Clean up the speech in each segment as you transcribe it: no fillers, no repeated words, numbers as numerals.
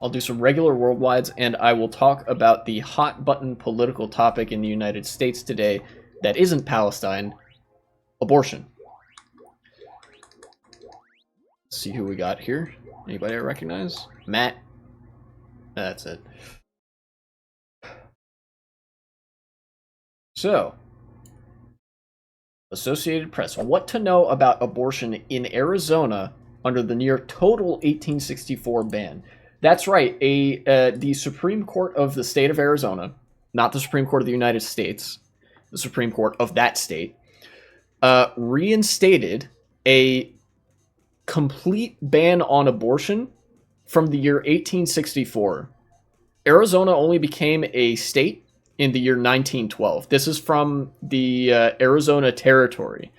I'll do some regular worldwides, and I will talk about the hot button political topic in the United States today that isn't Palestine, abortion. Let's see who we got here. Anybody I recognize? Matt. That's it. So, Associated Press. What to know about abortion in Arizona under the near total 1864 ban. That's right. The Supreme Court of the state of Arizona, not the Supreme Court of the United States, the Supreme Court of that state, reinstated a complete ban on abortion from the year 1864. Arizona only became a state in the year 1912. This is from the Arizona Territory.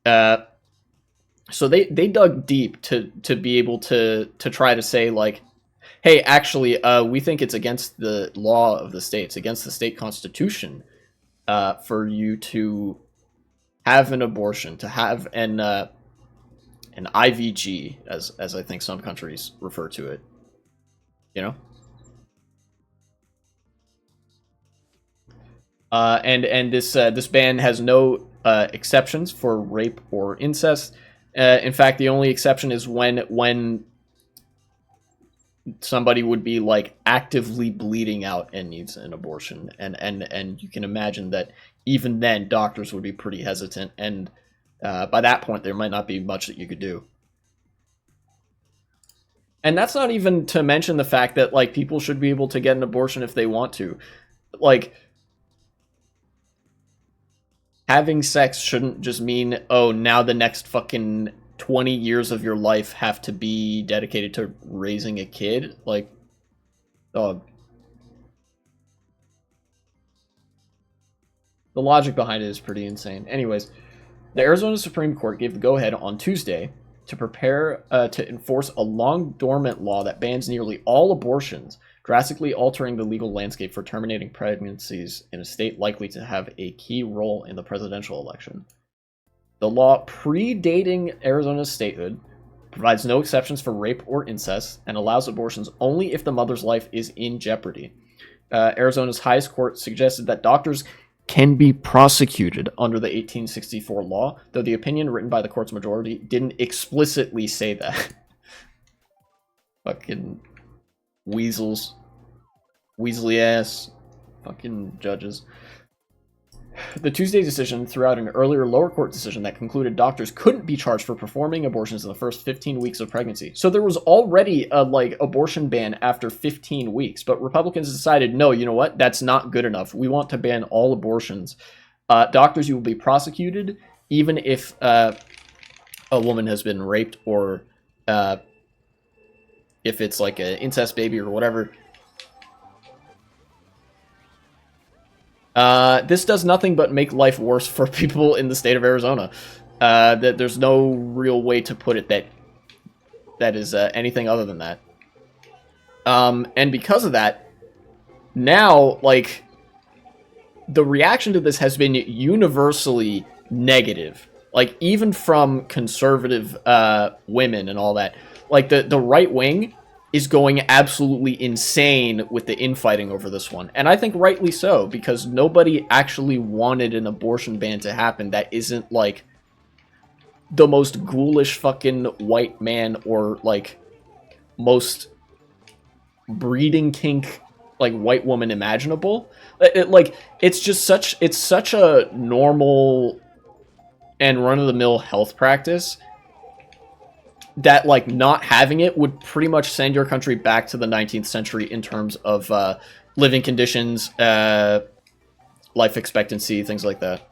So they dug deep to be able to try to say, like, hey, actually, we think it's against the law of the states, against the state constitution, for you to have an abortion, to have an IVG, as I think some countries refer to it. You know? And this ban has no exceptions for rape or incest. In fact, the only exception is when somebody would be like actively bleeding out and needs an abortion, and you can imagine that even then doctors would be pretty hesitant, and by that point there might not be much that you could do. And that's not even to mention the fact that, like, people should be able to get an abortion if they want to. Like, having sex shouldn't just mean, oh, now the next fucking 20 years of your life have to be dedicated to raising a kid. Like, dog. The logic behind it is pretty insane. Anyways, the Arizona Supreme Court gave the go-ahead on Tuesday to prepare to enforce a long-dormant law that bans nearly all abortions, drastically altering the legal landscape for terminating pregnancies in a state likely to have a key role in the presidential election. The law, predating Arizona's statehood, provides no exceptions for rape or incest and allows abortions only if the mother's life is in jeopardy. Arizona's highest court suggested that doctors can be prosecuted under the 1864 law, though the opinion written by the court's majority didn't explicitly say that. Fucking weasels. Weasley ass. Fucking judges. The Tuesday decision threw out an earlier lower court decision that concluded doctors couldn't be charged for performing abortions in the first 15 weeks of pregnancy. So there was already a, like, abortion ban after 15 weeks, but Republicans decided, no, you know what? That's not good enough. We want to ban all abortions. Doctors, you will be prosecuted even if a woman has been raped, or if it's like an incest baby or whatever. This does nothing but make life worse for people in the state of Arizona. That there's no real way to put it that is anything other than that. And because of that, now, like, the reaction to this has been universally negative. Like, even from conservative women and all that. Like, the right wing is going absolutely insane with the infighting over this one. And I think rightly so, because nobody actually wanted an abortion ban to happen that isn't, like, the most ghoulish fucking white man or, like, most breeding kink, like, white woman imaginable. It's just such a normal and run-of-the-mill health practice that, like, not having it would pretty much send your country back to the 19th century in terms of living conditions, life expectancy, things like that.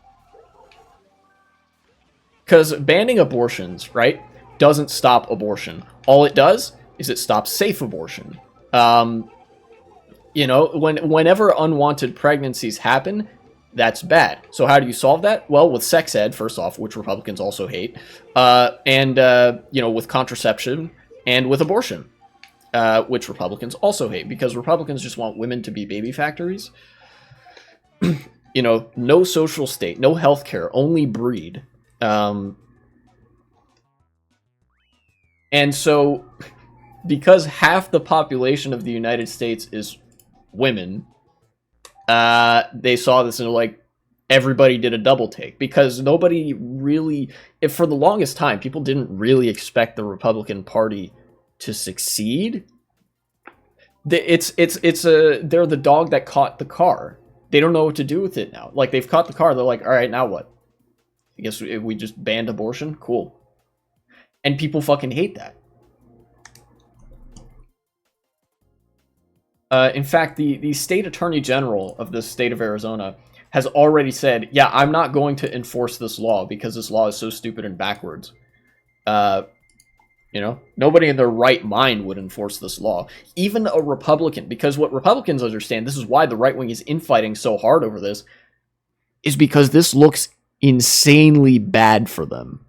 Because banning abortions, right, doesn't stop abortion. All it does is it stops safe abortion. You know, whenever unwanted pregnancies happen, that's bad. So how do you solve that? Well, with sex ed, first off, which Republicans also hate, and you know, with contraception and with abortion, which Republicans also hate, because Republicans just want women to be baby factories. You know, no social state, no healthcare, only breed. And so because half the population of the United States is women, they saw this and they're like, everybody did a double take, because nobody really, if for the longest time, people didn't really expect the Republican Party to succeed. They're the dog that caught the car. They don't know what to do with it now. Like, they've caught the car. They're like, all right, now what? I guess if we just banned abortion? Cool. And people fucking hate that. In fact, the state attorney general of the state of Arizona has already said, yeah, I'm not going to enforce this law because this law is so stupid and backwards. You know, nobody in their right mind would enforce this law. Even a Republican, because what Republicans understand, this is why the right wing is infighting so hard over this, is because this looks insanely bad for them.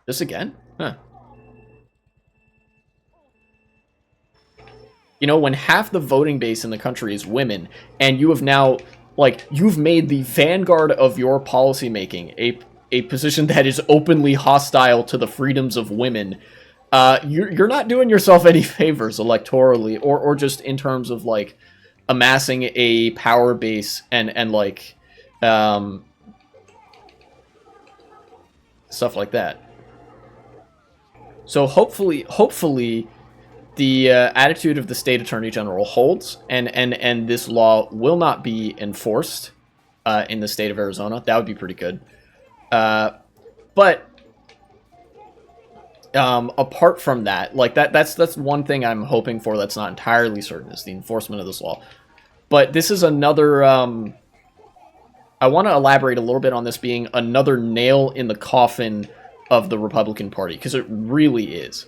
This again? Huh. You know, when half the voting base in the country is women, and you have now, like, you've made the vanguard of your policymaking a position that is openly hostile to the freedoms of women, you're not doing yourself any favors electorally, or just in terms of, like, amassing a power base and like, stuff like that. So hopefully, the attitude of the state attorney general holds, and this law will not be enforced in the state of Arizona. That would be pretty good. But apart from that, like that's one thing I'm hoping for that's not entirely certain, is the enforcement of this law. But this is another, I want to elaborate a little bit on this being another nail in the coffin of the Republican Party, because it really is.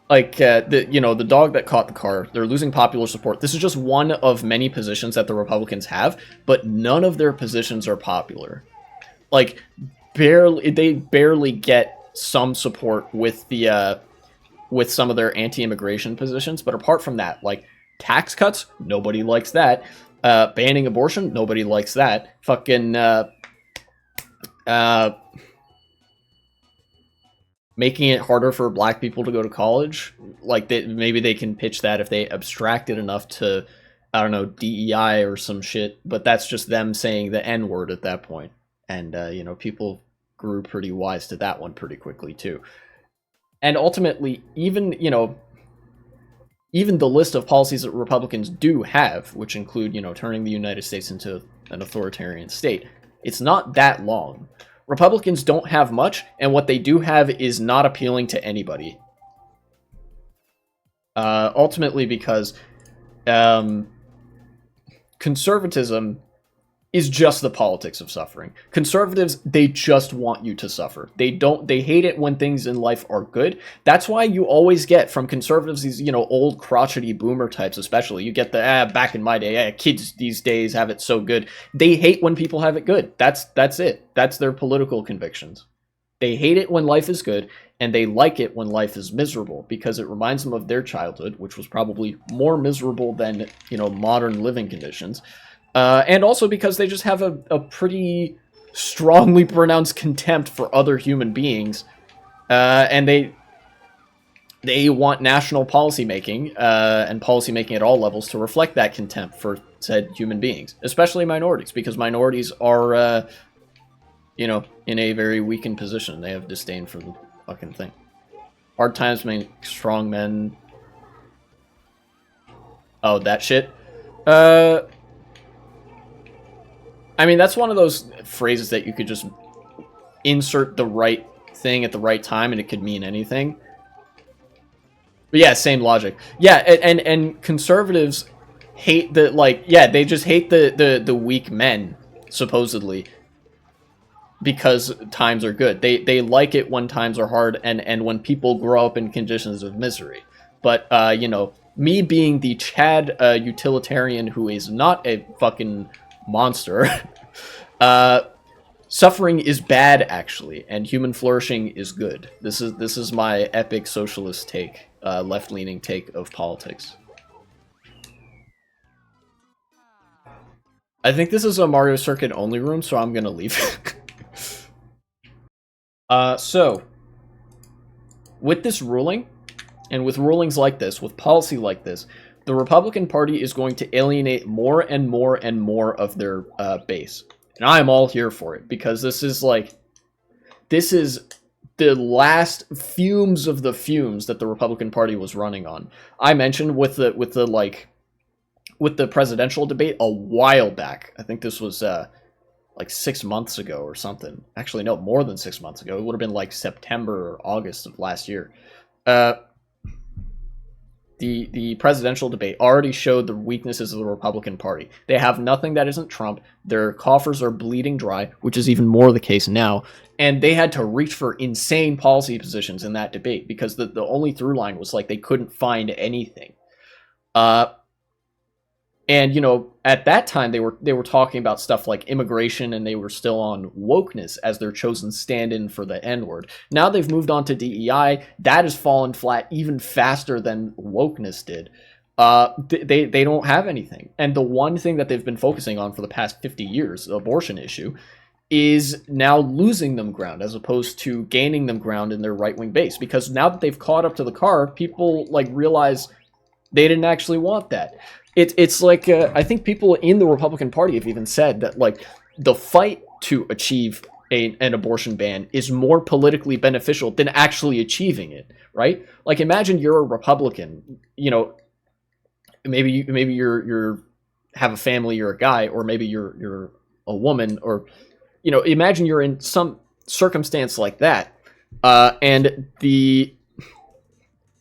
Like, the dog that caught the car, they're losing popular support. This is just one of many positions that the Republicans have, but none of their positions are popular. Like, they barely get some support with the, with some of their anti-immigration positions, but apart from that, like, tax cuts, nobody likes that. Banning abortion, nobody likes that. Fucking, making it harder for black people to go to college, like, maybe they can pitch that if they abstract it enough to, I don't know, DEI or some shit, but that's just them saying the N-word at that point. And, people grew pretty wise to that one pretty quickly, too. And ultimately, even the list of policies that Republicans do have, which include, turning the United States into an authoritarian state, it's not that long. Republicans don't have much, and what they do have is not appealing to anybody. Ultimately because conservatism is just the politics of suffering. Conservatives, they just want you to suffer. They hate it when things in life are good. That's why you always get from conservatives these, old crotchety boomer types especially. You get the, back in my day, kids these days have it so good. They hate when people have it good. That's it. That's their political convictions. They hate it when life is good, and they like it when life is miserable, because it reminds them of their childhood, which was probably more miserable than, modern living conditions. And also because they just have a pretty strongly pronounced contempt for other human beings. And they want national policymaking, and policymaking at all levels to reflect that contempt for said human beings, especially minorities, because minorities are, in a very weakened position. They have disdain for the fucking thing. Hard times make strong men. Oh, that shit? I mean, that's one of those phrases that you could just insert the right thing at the right time and it could mean anything. But yeah, same logic. Yeah, and conservatives hate the, they just hate the weak men, supposedly, because times are good. They like it when times are hard and when people grow up in conditions of misery. But, me being the Chad utilitarian who is not a fucking monster, suffering is bad, actually, and human flourishing is good. This is my epic socialist take, left-leaning take of politics. I think this is a Mario Circuit only room, so I'm gonna leave. So, with this ruling, and with rulings like this, with policy like this, the Republican Party is going to alienate more and more and more of their base. And I am all here for it, because this is the last fumes of the fumes that the Republican Party was running on. I mentioned with the presidential debate a while back. I think this was like 6 months ago or something. Actually, no, more than 6 months ago. It would have been like September or August of last year. The presidential debate already showed the weaknesses of the Republican Party. They have nothing that isn't Trump. Their coffers are bleeding dry, which is even more the case now. And they had to reach for insane policy positions in that debate because the only through line was like they couldn't find anything. And, you know, at that time, they were talking about stuff like immigration, and they were still on wokeness as their chosen stand-in for the N-word. Now they've moved on to DEI. That has fallen flat even faster than wokeness did. They don't have anything. And the one thing that they've been focusing on for the past 50 years, the abortion issue, is now losing them ground as opposed to gaining them ground in their right-wing base. Because now that they've caught up to the car, people, like, realize they didn't actually want that. It's like, I think people in the Republican Party have even said that, like, the fight to achieve an abortion ban is more politically beneficial than actually achieving it, right? Like, imagine you're a Republican, you know, maybe you're have a family, you're a guy, or maybe you're a woman, or, you know, imagine you're in some circumstance like that, and the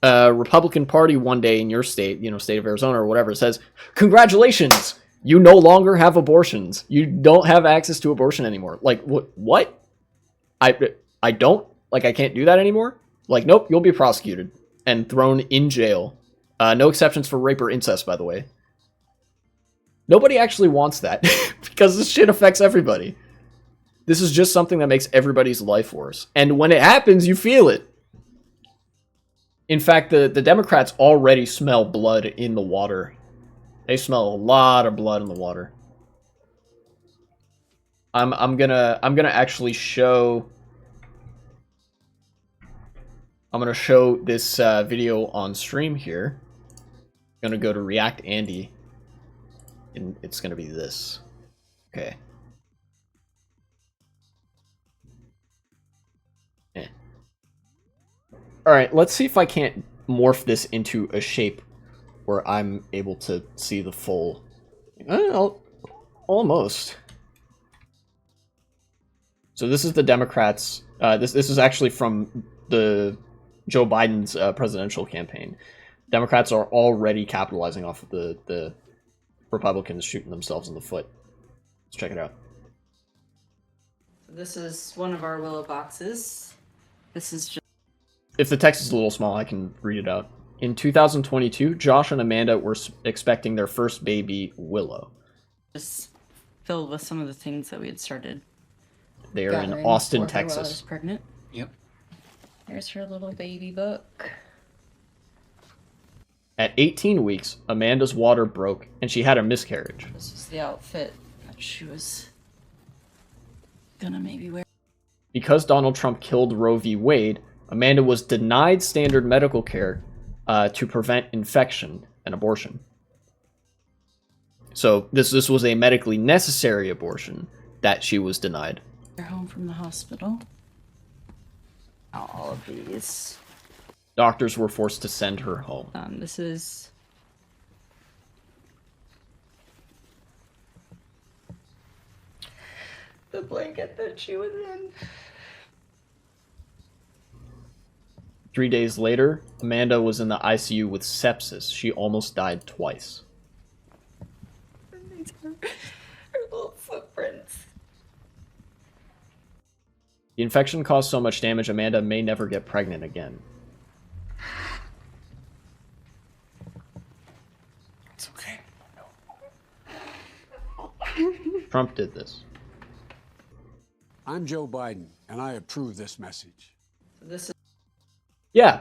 Republican Party one day in your state, you know, state of Arizona or whatever, says, congratulations, you no longer have abortions. You don't have access to abortion anymore. Like, what? I don't? Like, I can't do that anymore? Like, nope, you'll be prosecuted and thrown in jail. No exceptions for rape or incest, by the way. Nobody actually wants that because this shit affects everybody. This is just something that makes everybody's life worse. And when it happens, you feel it. In fact, the Democrats already smell blood in the water. They smell a lot of blood in the water. I'm gonna actually show. I'm gonna show this video on stream here. I'm gonna go to React Andy, and it's gonna be this. Okay. Alright, let's see if I can't morph this into a shape where I'm able to see the full... almost. So this is the Democrats. This is actually from the Joe Biden's presidential campaign. Democrats are already capitalizing off of the Republicans shooting themselves in the foot. Let's check it out. This is one of our willow boxes. This is just... If the text is a little small, I can read it out. In 2022, Josh and Amanda were expecting their first baby, Willow. Just filled with some of the things that we had started. They are in Austin, Texas. While I was pregnant. Yep. There's her little baby book. At 18 weeks, Amanda's water broke and she had a miscarriage. This is the outfit that she was gonna maybe wear. Because Donald Trump killed Roe v. Wade, Amanda was denied standard medical care to prevent infection and abortion. So this was a medically necessary abortion that she was denied. They're home from the hospital. All of these. Doctors were forced to send her home. This is... the blanket that she was in. 3 days later, Amanda was in the ICU with sepsis. She almost died twice. These are her little footprints. The infection caused so much damage, Amanda may never get pregnant again. It's okay. Trump did this. I'm Joe Biden, and I approve this message. This is... Yeah.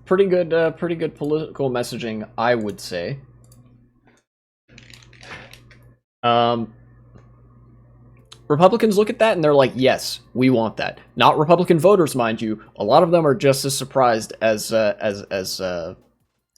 Pretty good political messaging, I would say. Republicans look at that and they're like, yes, we want that. Not Republican voters, mind you. A lot of them are just as surprised as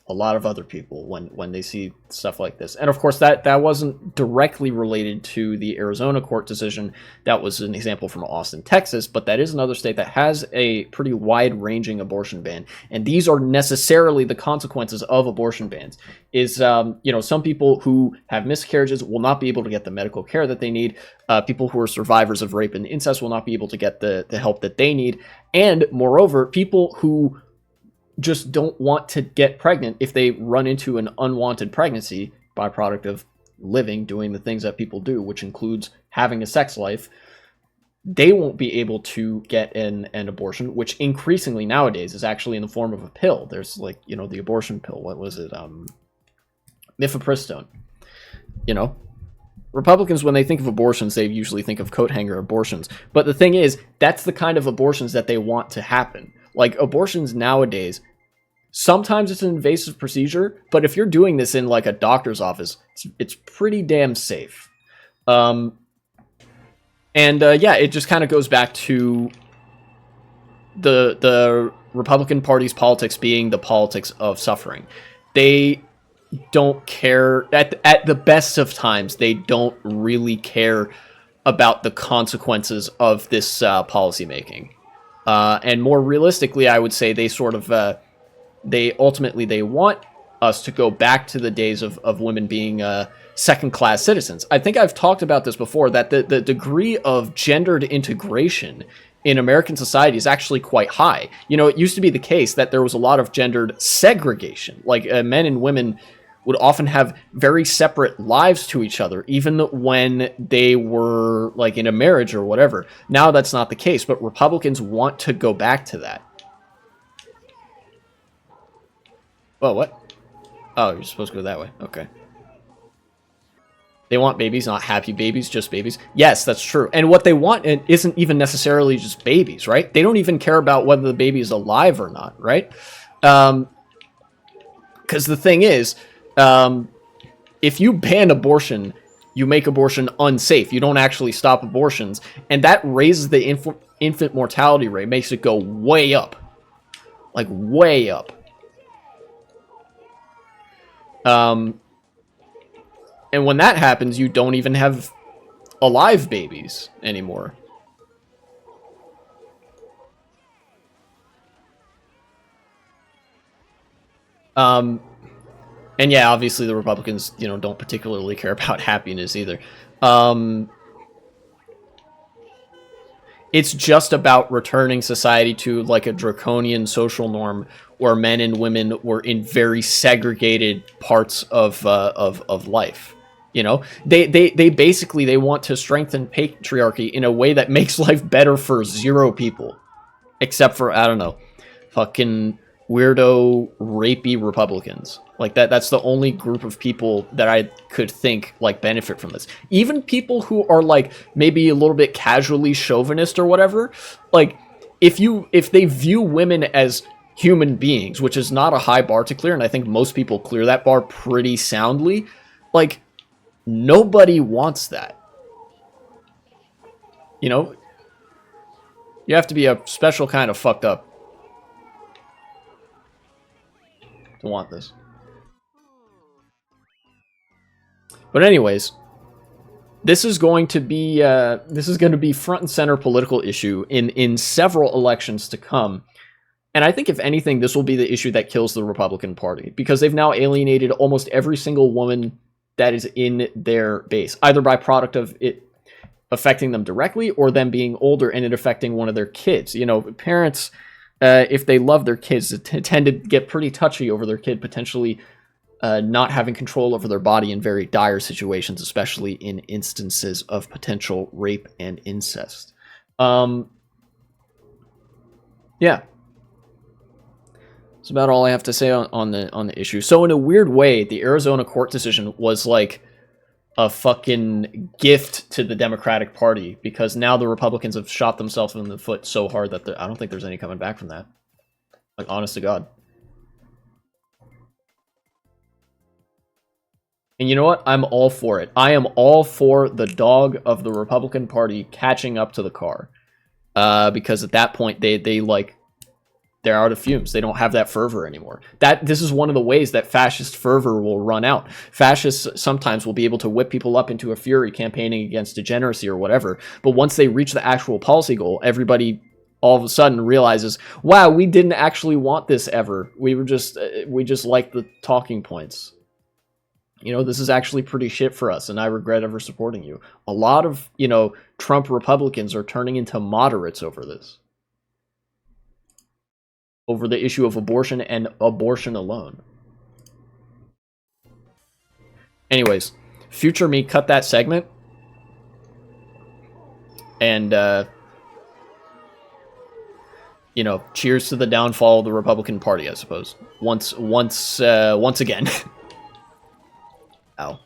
a lot of other people when they see stuff like this. And of course, that wasn't directly related to the Arizona court decision. That was an example from Austin, Texas, but that is another state that has a pretty wide-ranging abortion ban. And these are necessarily the consequences of abortion bans. Is, some people who have miscarriages will not be able to get the medical care that they need. People who are survivors of rape and incest will not be able to get the help that they need. And moreover, people who just don't want to get pregnant if they run into an unwanted pregnancy, byproduct of living, doing the things that people do, which includes having a sex life, they won't be able to get an abortion, which increasingly nowadays is actually in the form of a pill. There's like, the abortion pill. What was it? Mifepristone. Republicans, when they think of abortions, they usually think of coat hanger abortions. But the thing is, that's the kind of abortions that they want to happen. Like, abortions nowadays, sometimes it's an invasive procedure, but if you're doing this in, like, a doctor's office, it's pretty damn safe. It just kind of goes back to the Republican Party's politics being the politics of suffering. They don't care, at the best of times, they don't really care about the consequences of this policy making. And more realistically, I would say they sort of, they want us to go back to the days of women being second-class citizens. I think I've talked about this before, that the degree of gendered integration in American society is actually quite high. It used to be the case that there was a lot of gendered segregation. Like, men and women would often have very separate lives to each other, even when they were, like, in a marriage or whatever. Now that's not the case, but Republicans want to go back to that. Oh, what? Oh, you're supposed to go that way. Okay. They want babies, not happy babies, just babies. Yes, that's true. And what they want isn't even necessarily just babies, right? They don't even care about whether the baby is alive or not, right? Because the thing is, if you ban abortion, you make abortion unsafe. You don't actually stop abortions. And that raises the infant mortality rate, makes it go way up. Like, way up. And when that happens, you don't even have alive babies anymore. And yeah, obviously the Republicans, don't particularly care about happiness either. It's just about returning society to, like, a draconian social norm where men and women were in very segregated parts of life. They basically want to strengthen patriarchy in a way that makes life better for zero people, except for, I don't know, fucking weirdo rapey Republicans. Like, that's the only group of people that I could think, like, benefit from this. Even people who are, like, maybe a little bit casually chauvinist or whatever, like, if they view women as human beings, which is not a high bar to clear, and I think most people clear that bar pretty soundly, like, nobody wants that. You have to be a special kind of fucked up to want this. But anyways, this is going to be front and center political issue in several elections to come. And I think, if anything, this will be the issue that kills the Republican Party, because they've now alienated almost every single woman that is in their base, either by product of it affecting them directly or them being older and it affecting one of their kids. Parents, if they love their kids, tend to get pretty touchy over their kid potentially not having control over their body in very dire situations, especially in instances of potential rape and incest. Yeah. That's about all I have to say on the issue. So in a weird way, the Arizona court decision was like a fucking gift to the Democratic Party, because now the Republicans have shot themselves in the foot so hard that I don't think there's any coming back from that. Like, honest to God. And you know what? I'm all for it. I am all for the dog of the Republican Party catching up to the car. Because at that point, they're out of fumes. They don't have that fervor anymore. This is one of the ways that fascist fervor will run out. Fascists sometimes will be able to whip people up into a fury campaigning against degeneracy or whatever. But once they reach the actual policy goal, everybody all of a sudden realizes, wow, we didn't actually want this ever. We just liked the talking points. You know, this is actually pretty shit for us, and I regret ever supporting you. A lot of, Trump Republicans are turning into moderates over this. Over the issue of abortion and abortion alone. Anyways, future me cut that segment. And, cheers to the downfall of the Republican Party, I suppose. Once again. Ow.